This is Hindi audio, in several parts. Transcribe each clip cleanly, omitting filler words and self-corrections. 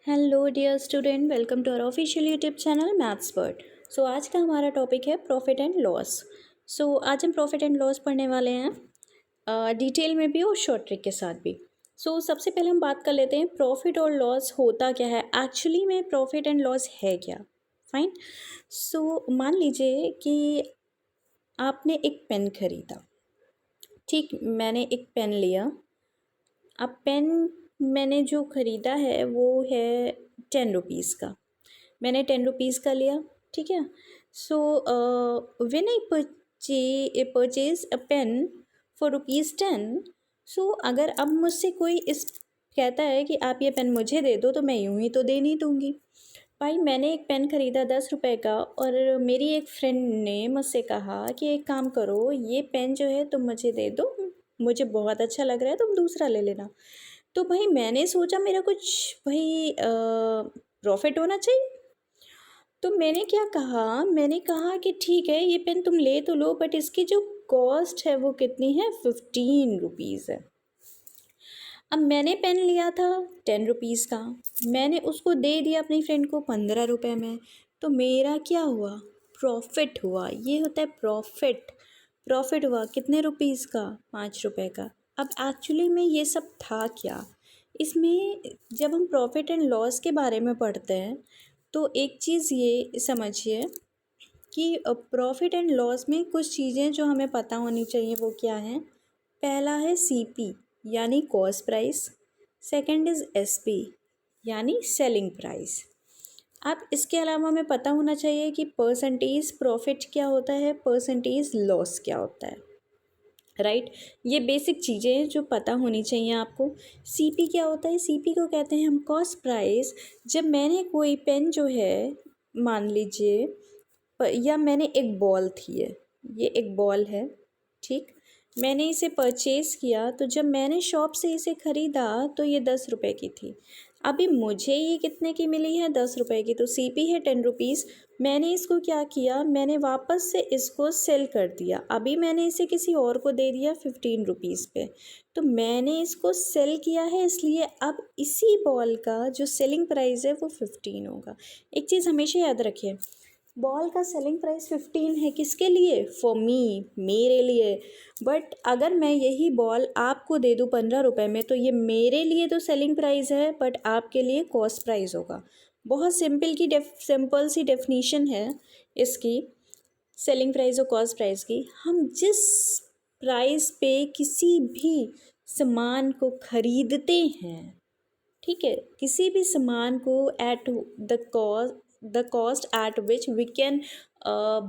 Hello dear student, welcome to our official YouTube channel maths word. आज का हमारा टॉपिक है प्रॉफिट एंड लॉस। आज हम प्रॉफिट एंड लॉस पढ़ने वाले हैं डिटेल में भी और शॉर्ट ट्रिक के साथ भी। सबसे पहले हम बात कर लेते हैं प्रॉफिट और लॉस होता क्या है, एक्चुअली में प्रॉफिट एंड लॉस है क्या। फाइन। मान लीजिए कि आपने एक पेन खरीदा। ठीक, मैंने एक पेन लिया। अब पेन मैंने जो ख़रीदा है वो है 10 रुपीज़ का। मैंने 10 रुपीज़ का लिया। ठीक है। When I purchase a pen for rupees 10। अगर अब मुझसे कोई इस कहता है कि आप ये पेन मुझे दे दो, तो मैं यूँ ही तो दे नहीं दूँगी। भाई, मैंने एक पेन ख़रीदा 10 रुपए का और मेरी एक फ्रेंड ने मुझसे कहा कि एक काम करो, ये पेन जो है तुम मुझे दे दो, मुझे बहुत अच्छा लग रहा है, तुम दूसरा ले लेना। तो भाई मैंने सोचा मेरा कुछ भाई प्रॉफिट होना चाहिए। तो मैंने कहा कि ठीक है, ये पेन तुम ले तो लो, बट इसकी जो कॉस्ट है वो कितनी है, 15 रुपीज़ है। अब मैंने पेन लिया था 10 रुपीज़ का, मैंने उसको दे दिया अपनी फ्रेंड को 15 रुपए में। तो मेरा क्या हुआ, प्रॉफिट हुआ। ये होता है प्रॉफिट। प्रॉफिट हुआ कितने रुपीज़ का, 5 रुपए का। अब एक्चुअली में ये सब था क्या, इसमें जब हम प्रॉफिट एंड लॉस के बारे में पढ़ते हैं तो एक चीज़ ये समझिए कि प्रॉफिट एंड लॉस में कुछ चीज़ें जो हमें पता होनी चाहिए वो क्या हैं। पहला है सीपी यानी cost price. Second is SP यानी सेलिंग प्राइस। अब इसके अलावा हमें पता होना चाहिए कि परसेंटेज प्रॉफिट क्या होता है, परसेंटेज लॉस क्या होता है। राइट। ये बेसिक चीज़ें हैं जो पता होनी चाहिए आपको। सीपी क्या होता है, सीपी को कहते हैं हम कॉस्ट प्राइस। जब मैंने कोई पेन जो है, मान लीजिए या मैंने एक बॉल थी ये एक बॉल है। ठीक, मैंने इसे परचेज़ किया, तो जब मैंने शॉप से इसे ख़रीदा तो ये 10 रुपए की थी। अभी मुझे ये कितने की मिली है, 10 रुपए की। तो सीपी है 10 रुपीज़। मैंने इसको क्या किया, मैंने वापस से इसको सेल कर दिया। अभी मैंने इसे किसी और को दे दिया 15 रुपीज़ पे। तो मैंने इसको सेल किया है, इसलिए अब इसी बॉल का जो सेलिंग प्राइस है वो 15 होगा। एक चीज़ हमेशा याद रखिए, बॉल का सेलिंग प्राइस 15 है, किसके लिए, फॉर मी, मेरे लिए। बट अगर मैं यही बॉल आपको दे दूँ 15 रुपए में, तो ये मेरे लिए तो सेलिंग प्राइस है, बट आपके लिए कॉस्ट प्राइस होगा। बहुत सिंपल सी डेफिनीशन है इसकी, सेलिंग प्राइस और कॉस्ट प्राइस की। हम जिस प्राइस पे किसी भी सामान को खरीदते हैं, ठीक है, किसी भी सामान को at the cost at which we can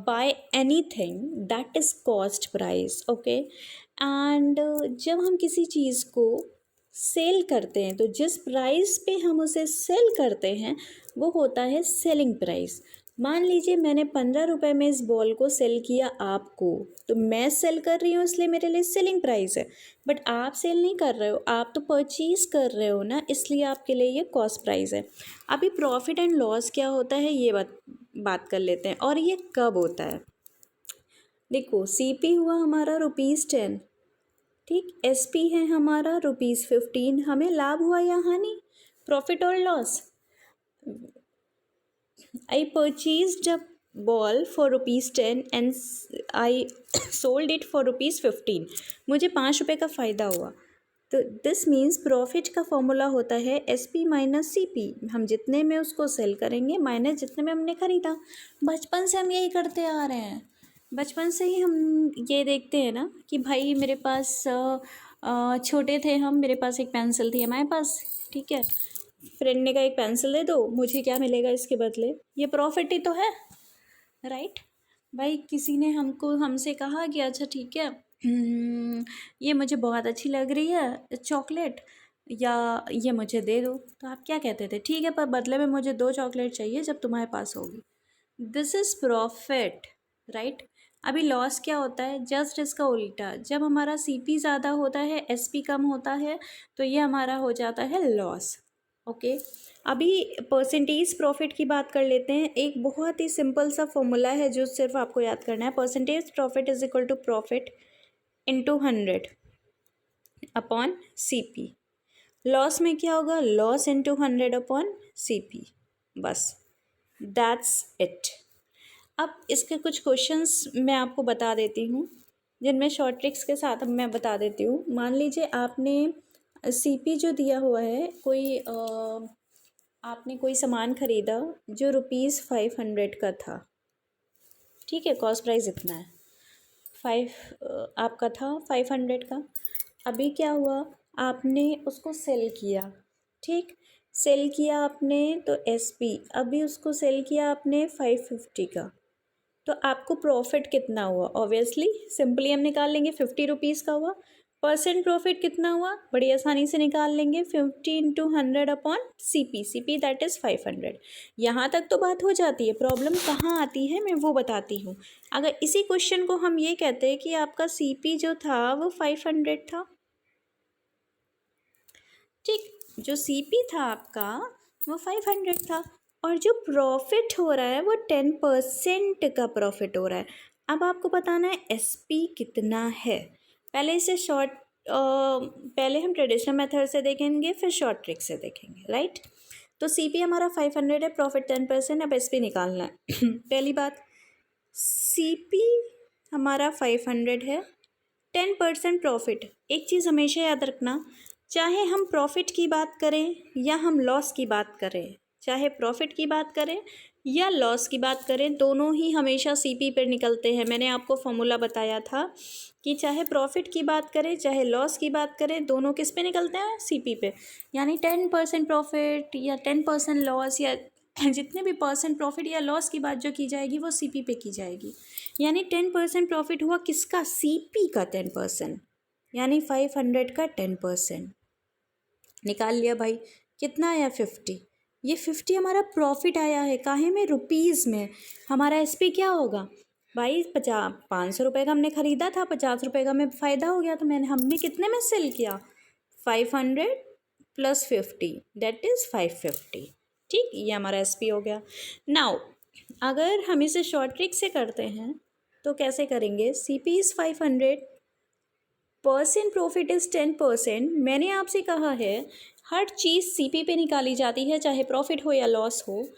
buy anything, that is cost price. Okay. And जब हम किसी चीज़ को सेल करते हैं, तो जिस प्राइस पे हम उसे सेल करते हैं वो होता है सेलिंग प्राइस। मान लीजिए मैंने 15 रुपए में इस बॉल को सेल किया आपको, तो मैं सेल कर रही हूँ इसलिए मेरे लिए सेलिंग प्राइस है। बट आप सेल नहीं कर रहे हो, आप तो परचेज़ कर रहे हो ना, इसलिए आपके लिए ये कॉस्ट प्राइस है। अभी प्रॉफिट एंड लॉस क्या होता है ये बात कर लेते हैं, और ये कब होता है। देखो, सीपी हुआ हमारा ₹10। ठीक, एसपी है हमारा ₹15। हमें लाभ हुआ या हानि, प्रॉफिट और loss. I purchased a ball for ₹10 and I sold it for ₹15। मुझे 5 रुपये का फ़ायदा हुआ। तो दिस मीन्स प्रॉफिट का फॉर्मूला होता है S P minus C P. हम जितने में उसको सेल करेंगे माइनस जितने में हमने ख़रीदा। बचपन से हम यही करते आ रहे हैं। बचपन से ही हम ये देखते हैं ना कि भाई मेरे पास छोटे थे हम, मेरे पास एक पेंसिल थी हमारे पास। ठीक है, फ्रेंड ने कहा एक पेंसिल दे दो, मुझे क्या मिलेगा इसके बदले, ये प्रॉफिट ही तो है। राइट। भाई किसी ने हमसे कहा कि अच्छा ठीक है, ये मुझे बहुत अच्छी लग रही है चॉकलेट, या ये मुझे दे दो। तो आप क्या कहते थे, ठीक है पर बदले में मुझे 2 चॉकलेट चाहिए जब तुम्हारे पास होगी। This is profit. राइट। अभी लॉस क्या होता है, जस्ट इसका उल्टा। जब हमारा सीपी ज़्यादा होता है, एसपी कम होता है, तो ये हमारा हो जाता है लॉस। ओके। अभी परसेंटेज प्रॉफिट की बात कर लेते हैं। एक बहुत ही सिंपल सा फॉर्मूला है जो सिर्फ आपको याद करना है। Percentage profit is equal to profit into 100 upon CP. Loss में क्या होगा, लॉस इंटू 100 अपॉन CP, बस दैट्स इट। अब इसके कुछ क्वेश्चंस मैं आपको बता देती हूँ, जिनमें शॉर्ट ट्रिक्स के साथ अब मैं बता देती हूँ। मान लीजिए आपने CP जो दिया हुआ है, आपने कोई सामान ख़रीदा जो ₹500 का था, ठीक है, कॉस्ट प्राइस इतना है, आपका था 500 का। अभी क्या हुआ, आपने उसको सेल किया, ठीक, सेल किया आपने तो SP, अभी उसको सेल किया आपने 550 का, तो आपको प्रॉफिट कितना हुआ, ऑब्वियसली सिंपली हम निकाल लेंगे, 50 रुपीज़ का हुआ। परसेंट प्रॉफिट कितना हुआ, बड़ी आसानी से निकाल लेंगे, 50 into 100 upon CP that is 500। यहाँ तक तो बात हो जाती है, प्रॉब्लम कहाँ आती है मैं वो बताती हूँ। अगर इसी क्वेश्चन को हम ये कहते हैं कि आपका CP जो था वो 500 था, ठीक, जो CP था आपका वो 500 था, और जो प्रॉफिट हो रहा है वो 10% का प्रॉफिट हो रहा है। अब आपको बताना है SP कितना है। पहले इसे पहले हम ट्रेडिशनल मेथड से देखेंगे, फिर शॉर्ट ट्रिक से देखेंगे, राइट। तो CP हमारा 500 है, प्रॉफिट 10%, अब SP निकालना है। पहली बात, CP हमारा 500 है, 10% प्रॉफिट। एक चीज़ हमेशा याद रखना, चाहे हम प्रॉफिट की बात करें या हम लॉस की बात करें, चाहे प्रॉफिट की बात करें या लॉस की बात करें, दोनों ही हमेशा CP पर निकलते हैं। मैंने आपको फॉर्मूला बताया था कि चाहे प्रॉफिट की बात करें चाहे लॉस की बात करें, दोनों किस पे निकलते हैं, CP पे। यानी 10% प्रॉफिट या 10% लॉस या जितने भी परसेंट प्रॉफिट या लॉस की बात जो की जाएगी वो CP पे की जाएगी। यानी 10% प्रॉफिट हुआ किसका, CP का 10%, यानी 500 का 10%। निकाल लिया भाई, कितना आया, 50। ये 50 हमारा प्रॉफिट आया है, काहे में, रुपीज़ में। हमारा SP क्या होगा भाई, 500 रुपये का हमने ख़रीदा था, 50 रुपये का हमें फ़ायदा हो गया, तो हमने कितने में सेल किया, 500 प्लस 50 दैट इज़ 550, ठीक, ये हमारा SP हो गया। नाउ अगर हम इसे शॉर्ट ट्रिक से करते हैं तो कैसे करेंगे, CP is 500, percent profit is 10%। मैंने आपसे कहा है हर चीज़ CP पे निकाली जाती है, चाहे प्रॉफिट हो या लॉस हो,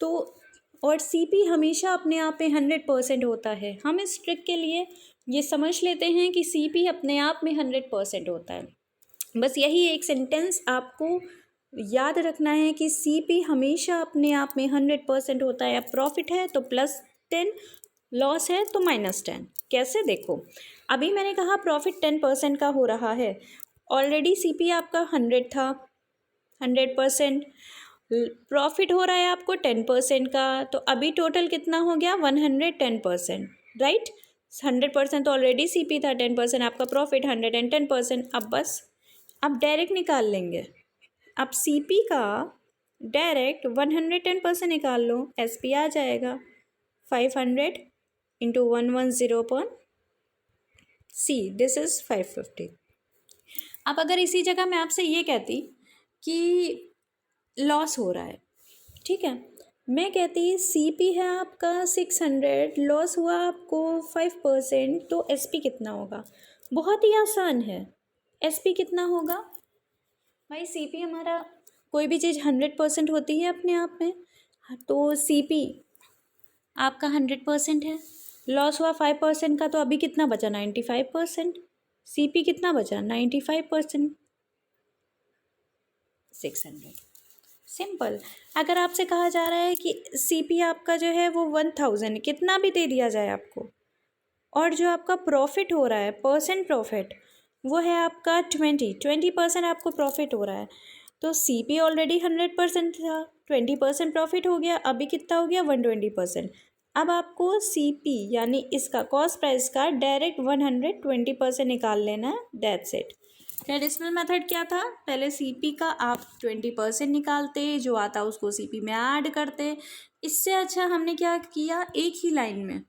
तो और CP हमेशा अपने आप में 100% होता है। हम इस ट्रिक के लिए ये समझ लेते हैं कि CP अपने आप में 100% होता है। बस यही एक सेंटेंस आपको याद रखना है कि CP हमेशा अपने आप में 100% होता है। अब प्रॉफिट है तो +10, लॉस है तो -10। कैसे, देखो, अभी मैंने कहा प्रॉफिट 10% का हो रहा है, ऑलरेडी CP आपका 100 था, 100%, प्रॉफिट हो रहा है आपको 10% का, तो अभी टोटल कितना हो गया, 110%, राइट। 100% तो ऑलरेडी CP था, 10% आपका प्रॉफिट, 110%। अब बस, अब डायरेक्ट निकाल लेंगे, अब CP का डायरेक्ट 110% निकाल लो, SP आ जाएगा 500 इंटू 110/C, दिस इज़ 550। अब अगर इसी जगह मैं आपसे ये कहती कि लॉस हो रहा है, ठीक है, मैं कहती CP है आपका 600, लॉस हुआ आपको 5%, तो SP कितना होगा, बहुत ही आसान है। SP कितना होगा भाई, CP हमारा, कोई भी चीज़ 100% होती है अपने आप में, तो CP आपका 100% है, लॉस हुआ 5% का, तो अभी कितना बचा, 95%। CP कितना बचा, 95%, 600। सिंपल। अगर आपसे कहा जा रहा है कि CP आपका जो है वो 1000, कितना भी दे दिया जाए आपको, और जो आपका प्रॉफिट हो रहा है, परसेंट प्रॉफिट, वो है आपका 20% आपको प्रॉफिट हो रहा है, तो CP ऑलरेडी 100% था, 20% प्रॉफिट हो गया, अभी कितना हो गया, 120%। अब आपको CP यानी इसका कॉस्ट प्राइस का डायरेक्ट 120% निकाल लेना है, दैट्स इट। ट्रेडिशनल मेथड क्या था, पहले CP का आप 20% निकालते, जो आता उसको CP में ऐड करते। इससे अच्छा हमने क्या किया, एक ही लाइन में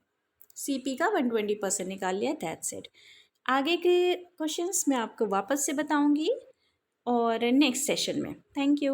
CP का 120% निकाल लिया, दैट्स इट। आगे के क्वेश्चंस मैं आपको वापस से बताऊंगी और नेक्स्ट सेशन में। Thank you.